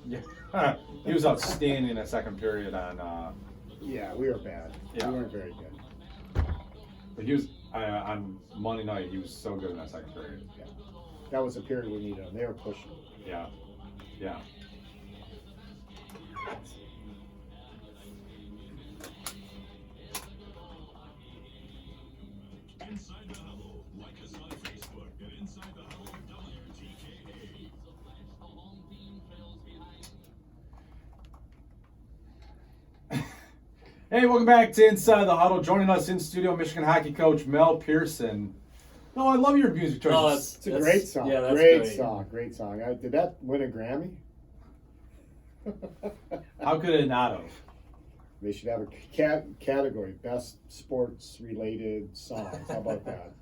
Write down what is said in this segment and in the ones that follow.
Yeah, he was outstanding in that second period on. Yeah, we were bad. Yeah. We weren't very good. But he was on Monday night. He was so good in that second period. Yeah. That was a period we needed them. They were pushing. Yeah, yeah. Inside the Huddle. Like us on Facebook at Inside the Huddle WTKA. Hey, welcome back to Inside the Huddle. Joining us in studio, Michigan hockey coach Mel Pearson. No, I love your music choices. Oh, It's a great song. Yeah, that's great great. song. Great song. Did that win a Grammy? How could it not have? They should have a category, best sports-related songs. How about that?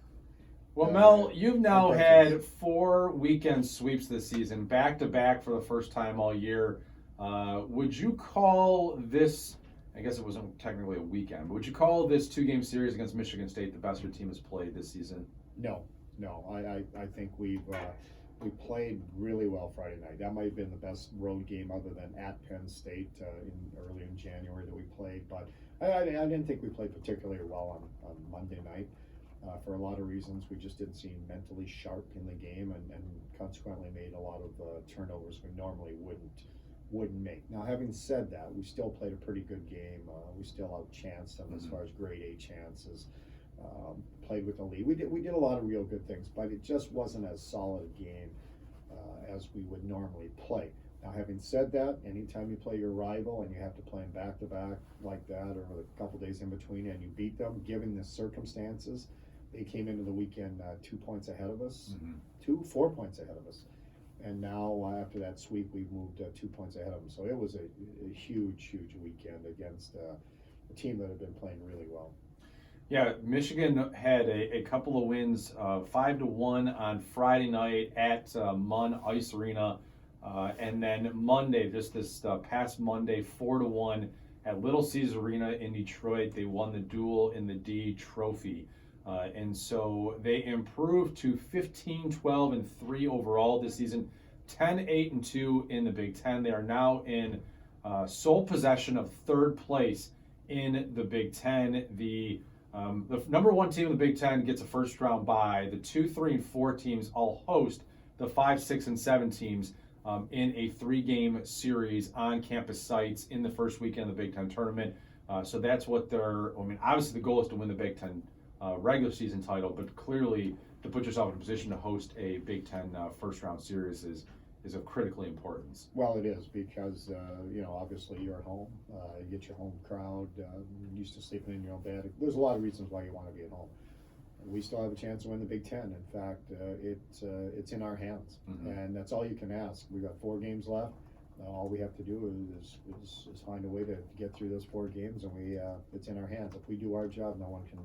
Well, Mel, you've now had congratulations. 4 weekend sweeps this season, back to back for the first time all year. Would you call this? I guess it wasn't technically a weekend, but would you call this 2-game series against Michigan State the best your team has played this season? No. I think we played really well Friday night. That might have been the best road game other than at Penn State early in January that we played. But I didn't think we played particularly well on Monday night for a lot of reasons. We just didn't seem mentally sharp in the game and consequently made a lot of turnovers we normally wouldn't make. Now, having said that, we still played a pretty good game. We still outchanced them as far as grade A chances. Played with the lead. We did a lot of real good things, but it just wasn't as solid a game as we would normally play. Now, having said that, anytime you play your rival and you have to play them back to back like that, or a couple days in between, and you beat them, given the circumstances, they came into the weekend 2 points ahead of us, 4 points ahead of us. And now, after that sweep, we've moved 2 points ahead of them. So it was a huge weekend against a team that had been playing really well. Yeah, Michigan had a couple of wins, 5-1 on Friday night at Munn Ice Arena, and then Monday, just this past Monday, 4-1 at Little Caesars Arena in Detroit. They won the Duel in the D trophy. And so they improved to 15-12-3 overall this season, 10-8-2 in the Big Ten. They are now in sole possession of third place in the Big Ten. The number 1 team in the Big Ten gets a first round bye. The 2, 3, and 4 teams all host the 5, 6, and 7 teams in a 3-game series on campus sites in the first weekend of the Big Ten tournament. So that's what obviously the goal is to win the Big Ten regular season title, but clearly to put yourself in a position to host a Big Ten first round series is of critically importance. Well, it is because obviously you're at home. You get your home crowd. Used to sleeping in your own bed. There's a lot of reasons why you want to be at home. We still have a chance to win the Big Ten. In fact, it's in our hands, and that's all you can ask. We've got 4 games left. All we have to do is find a way to get through those 4 games, and it's in our hands. If we do our job, no one can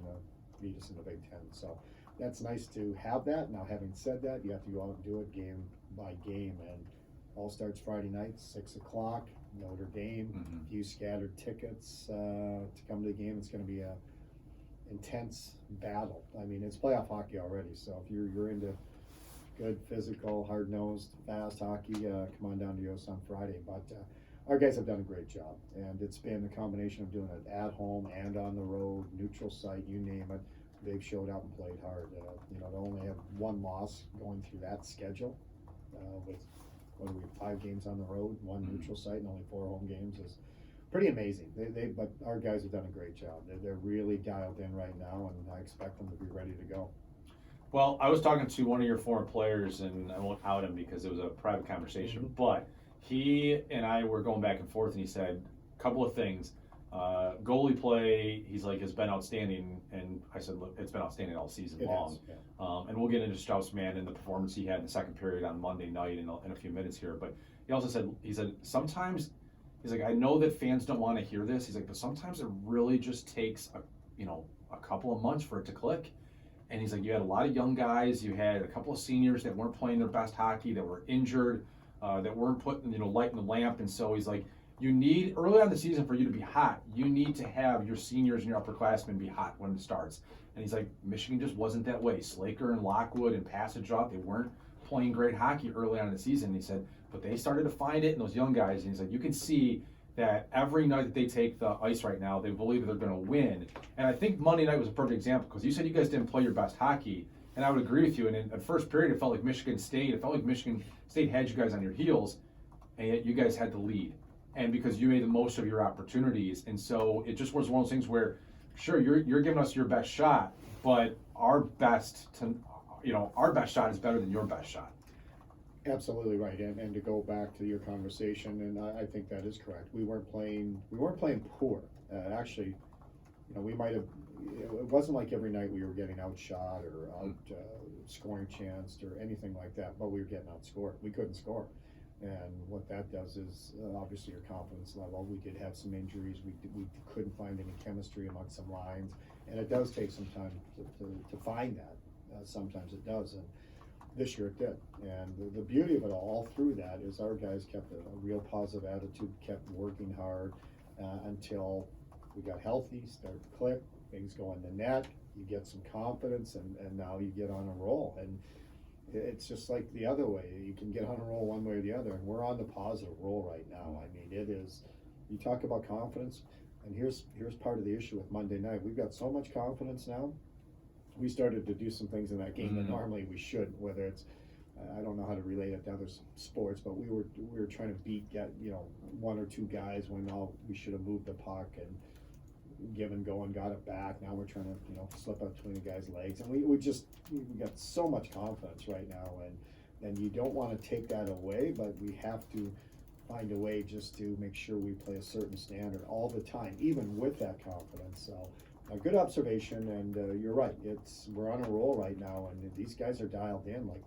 beat us in the Big Ten. So that's nice to have that. Now, having said that, you have to go out and do it game by game, and all starts Friday night, 6 o'clock. Notre Dame. Few scattered tickets to come to the game. It's going to be a intense battle. I mean, it's playoff hockey already. So if you're into good physical, hard-nosed, fast hockey, come on down to Yost on Friday. But our guys have done a great job, and it's been a combination of doing it at home and on the road, neutral site, you name it. They've showed up and played hard. To only have 1 loss going through that schedule with what do we have, 5 games on the road, 1 neutral site, and only 4 home games is pretty amazing. But our guys have done a great job. They're really dialed in right now, and I expect them to be ready to go. Well, I was talking to one of your former players, and I won't out him because it was a private conversation, but he and I were going back and forth, and he said a couple of things. Goalie play, he's like, has been outstanding, and I said, look, it's been outstanding all season long. And we'll get into Strauss-Mann and the performance he had in the second period on Monday night in a few minutes here. But he also said, sometimes, he's like, I know that fans don't want to hear this. He's like, but sometimes it really just takes a couple of months for it to click. And he's like, you had a lot of young guys, you had a couple of seniors that weren't playing their best hockey, that were injured, that weren't putting light in the lamp. And so he's like, you need, early on in the season, for you to be hot, you need to have your seniors and your upperclassmen be hot when it starts. And he's like, Michigan just wasn't that way. Slaker and Lockwood and Passage off, they weren't playing great hockey early on in the season. And he said, but they started to find it, and those young guys, and he's like, you can see that every night that they take the ice right now, they believe that they're going to win. And I think Monday night was a perfect example, because you said you guys didn't play your best hockey, and I would agree with you. And in the first period, it felt like Michigan State had you guys on your heels, and yet you guys had the lead. And because you made the most of your opportunities. And so it just was one of those things where, sure, you're giving us your best shot, but our best shot is better than your best shot. Absolutely right, and to go back to your conversation, and I think that is correct. We weren't playing poor. Actually, we might have. It wasn't like every night we were getting outshot or out scoring chanced or anything like that, but we were getting outscored. We couldn't score, and what that does is obviously your confidence level. We did have some injuries. We couldn't find any chemistry among some lines, and it does take some time to find that. Sometimes it does, and this year it did. And the beauty of it all through that is our guys kept a real positive attitude, kept working hard until we got healthy, started to click, things go in the net, you get some confidence, and now you get on a roll. And it's just like the other way. You can get on a roll one way or the other, and we're on the positive roll right now. I mean, it is, you talk about confidence, and here's part of the issue with Monday night. We've got so much confidence now. We started to do some things in that game that normally we shouldn't, whether it's, I don't know how to relate it to other sports, but we were trying to beat one or two guys when we should have moved the puck and given go and got it back. Now we're trying to slip up between the guys' legs, and we got so much confidence right now, and you don't want to take that away, but we have to find a way just to make sure we play a certain standard all the time, even with that confidence. So. A good observation, and you're right. We're on a roll right now, and these guys are dialed in. Like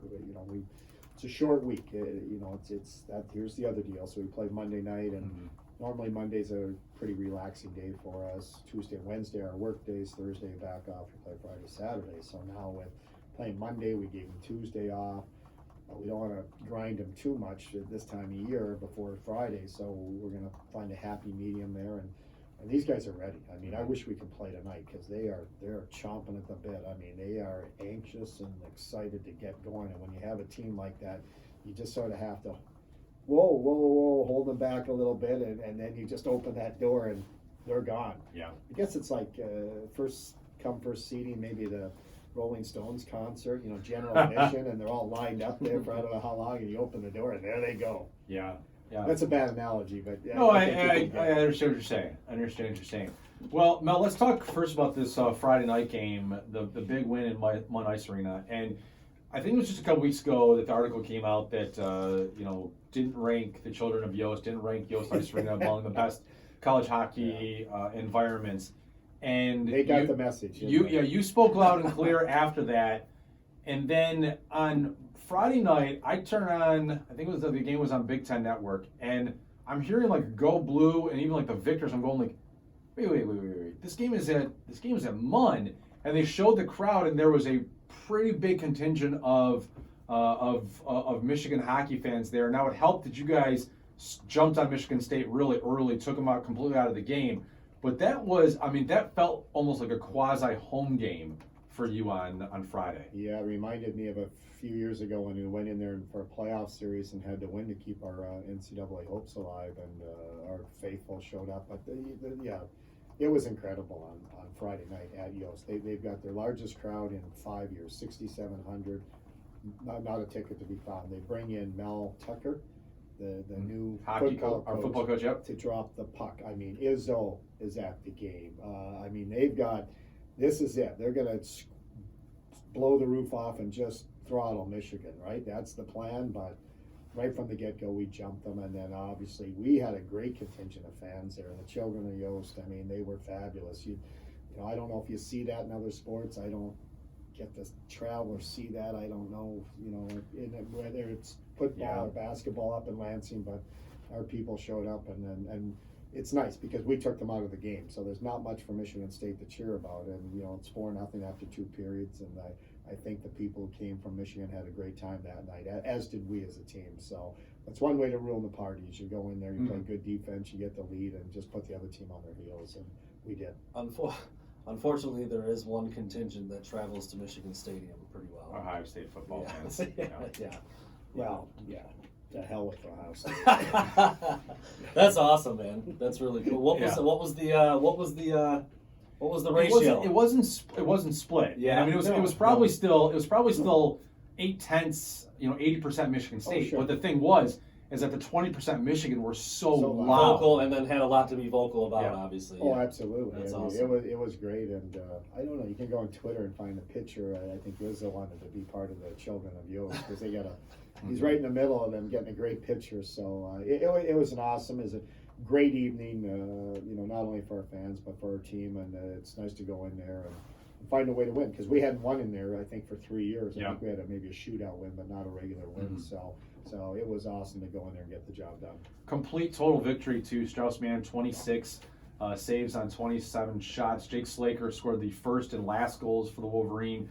it's a short week. It's that. Here's the other deal. So we play Monday night, and normally Mondays are a pretty relaxing day for us. Tuesday and Wednesday are work days. Thursday back off. We play Friday, Saturday. So now with playing Monday, we gave them Tuesday off. We don't want to grind them too much at this time of year before Friday. So we're going to find a happy medium there, and these guys are ready. I mean, I wish we could play tonight because they're chomping at the bit. I mean, they are anxious and excited to get going. And when you have a team like that, you just sort of have to, whoa, hold them back a little bit, and then you just open that door and they're gone. Yeah. I guess it's like first come, first seating, maybe the Rolling Stones concert, general admission, and they're all lined up there for I don't know how long, and you open the door and there they go. Yeah. Yeah. That's a bad analogy, but no, I understand what you're saying. I understand what you're saying. Well, Mel, let's talk first about this Friday night game, the big win in Munn Ice Arena. And I think it was just a couple weeks ago that the article came out that didn't rank the children of Yost, didn't rank Yost Ice Arena among the best college hockey environments. And they got the message. You spoke loud and clear after that, and then on Friday night, I turn on, I think the game was on Big Ten Network, and I'm hearing like Go Blue and even like the Victors. I'm going like, wait. This game is at Munn, and they showed the crowd, and there was a pretty big contingent of Michigan hockey fans there. Now it helped that you guys jumped on Michigan State really early, took them out completely out of the game, but that felt almost like a quasi home game for you on Friday. Yeah, it reminded me of a few years ago when we went in there for a playoff series and had to win to keep our NCAA hopes alive, and our faithful showed up. But it was incredible on Friday night at Yost. They've got their largest crowd in 5 years, 6,700. Not a ticket to be found. They bring in Mel Tucker, the new football coach, yep, to drop the puck. I mean, Izzo is at the game. This is it. They're going to blow the roof off and just throttle Michigan, right? That's the plan, but right from the get-go, we jumped them, and then obviously we had a great contingent of fans there, and the children of Yost, I mean, they were fabulous. I don't know if you see that in other sports. I don't get to travel or see that. I don't know, whether it's football or basketball up in Lansing, but our people showed up, and it's nice because we took them out of the game, so there's not much for Michigan State to cheer about, and it's 4-0 after 2 periods, and I think the people who came from Michigan had a great time that night, as did we as a team. So that's one way to ruin the party. Is you go in there, you play good defense, you get the lead, and just put the other team on their heels, and we did. Unfortunately, there is one contingent that travels to Michigan Stadium pretty well. Ohio State football fans. Yeah. Well, yeah. to hell with Ohio State. That's awesome, man. That's really cool. What was Yeah. what was the ratio? It wasn't split. Yeah. I mean, it No, was probably no. still 8/10, 80% Michigan State. sure. But the thing is that the 20% Michigan were so So loud. Vocal, and then had a lot to be vocal about, Yeah. obviously. Oh, yeah. absolutely. That's I mean, awesome. it was great, and I don't know. You can go on Twitter and find a picture. I think Rizzo wanted to be part of the Children of Yost because they got a. He's right in the middle of them, getting a great picture. So it was an awesome, is a great evening. Not only for our fans but for our team, and it's nice to go in there and find a way to win because we hadn't won in there I think for 3 years. I Yeah. think we had maybe a shootout win, but not a regular win. Mhm. So it was awesome to go in there and get the job done. Complete total victory to Strauss-Mann, 26 saves on 27 shots. Jake Slaker scored the first and last goals for the Wolverine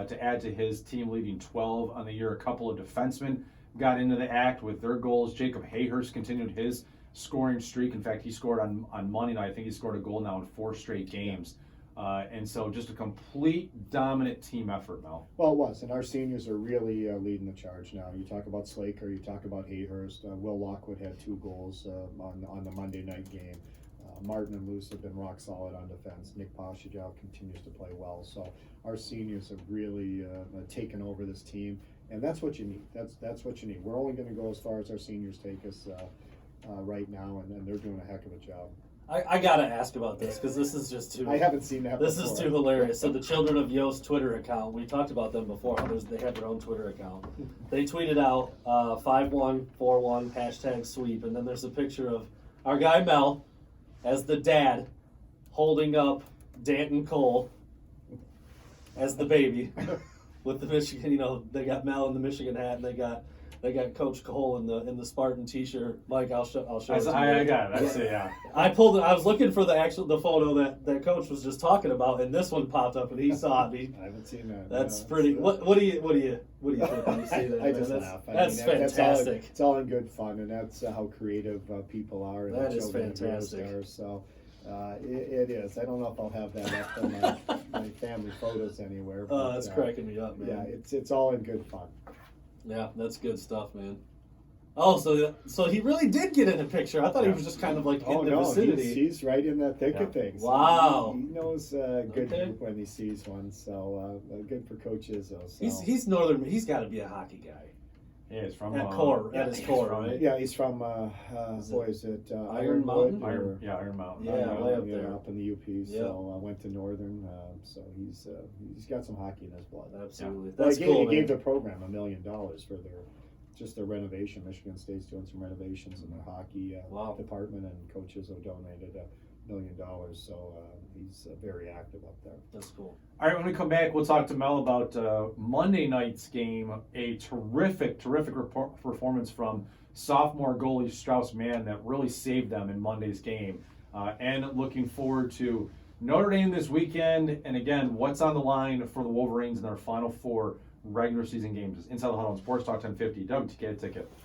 to add to his team leading 12 on the year. A couple of defensemen got into the act with their goals. Jacob Hayhurst continued his scoring streak. In fact, he scored on Monday night. I think he scored a goal now in 4 straight games. And so just a complete dominant team effort, Mel. Well, it was, and our seniors are really leading the charge now. You talk about Slaker, you talk about Hayhurst. Will Lockwood had 2 goals on the Monday night game. Martin and Luce have been rock solid on defense. Nick Pashajow continues to play well. So our seniors have really taken over this team, and that's what you need. That's what you need. We're only going to go as far as our seniors take us right now, and they're doing a heck of a job. I gotta ask about this because this is just too. I haven't seen that This before. is too hilarious. So the Children of Yost Twitter account, we talked about them before. They have their own Twitter account. They tweeted out 5141 #sweep, and then there's a picture of our guy Mel as the dad holding up Danton Cole as the baby with the Michigan. They got Mel in the Michigan hat, and they got Coach Cole in the Spartan T-shirt. Mike, I'll show it to you. I got it. That's it. Yeah. I pulled it. I was looking for the photo that Coach was just talking about, and this one popped up, and he saw it. I haven't seen that. That's no. pretty. What do you think when you see that? I man? just that's, laugh. That's mean, fantastic. It's all in good fun, and that's how creative people are. And That the is children of yours fantastic. are. So it is. I don't know if I'll have that up on my family photos anywhere. Oh, but, that's cracking me up, man. Yeah, it's all in good fun. Yeah, that's good stuff, man. Oh, so he really did get in a picture. I thought he was just kind of like Oh in the no, vicinity. he's right in the thick Yeah. of things. Wow. He knows good Okay. when he sees one. So good for Coach Izzo. So. He's northern. He's got to be a hockey guy Yeah, it's from at his he's core, from- right? Yeah, he's from Is is it Iron Mountain? or- Iron Mountain. Yeah, way up there. up in the UP. Yeah. So I went to Northern. So he's got some hockey in his blood. Absolutely. Well, That's he cool, gave man. the program $1 million for their renovation. Michigan State's doing some renovations in their hockey Wow. department, and coaches have donated $1 million. So he's very active up there. That's cool. All right, when we come back, we'll talk to Mel about Monday night's game. A terrific performance from sophomore goalie Strauss-Mann that really saved them in Monday's game. And looking forward to Notre Dame this weekend. And again, what's on the line for the Wolverines in their final 4 regular season games? Inside the Huddle on Sports Talk 1050, WTK Ticket.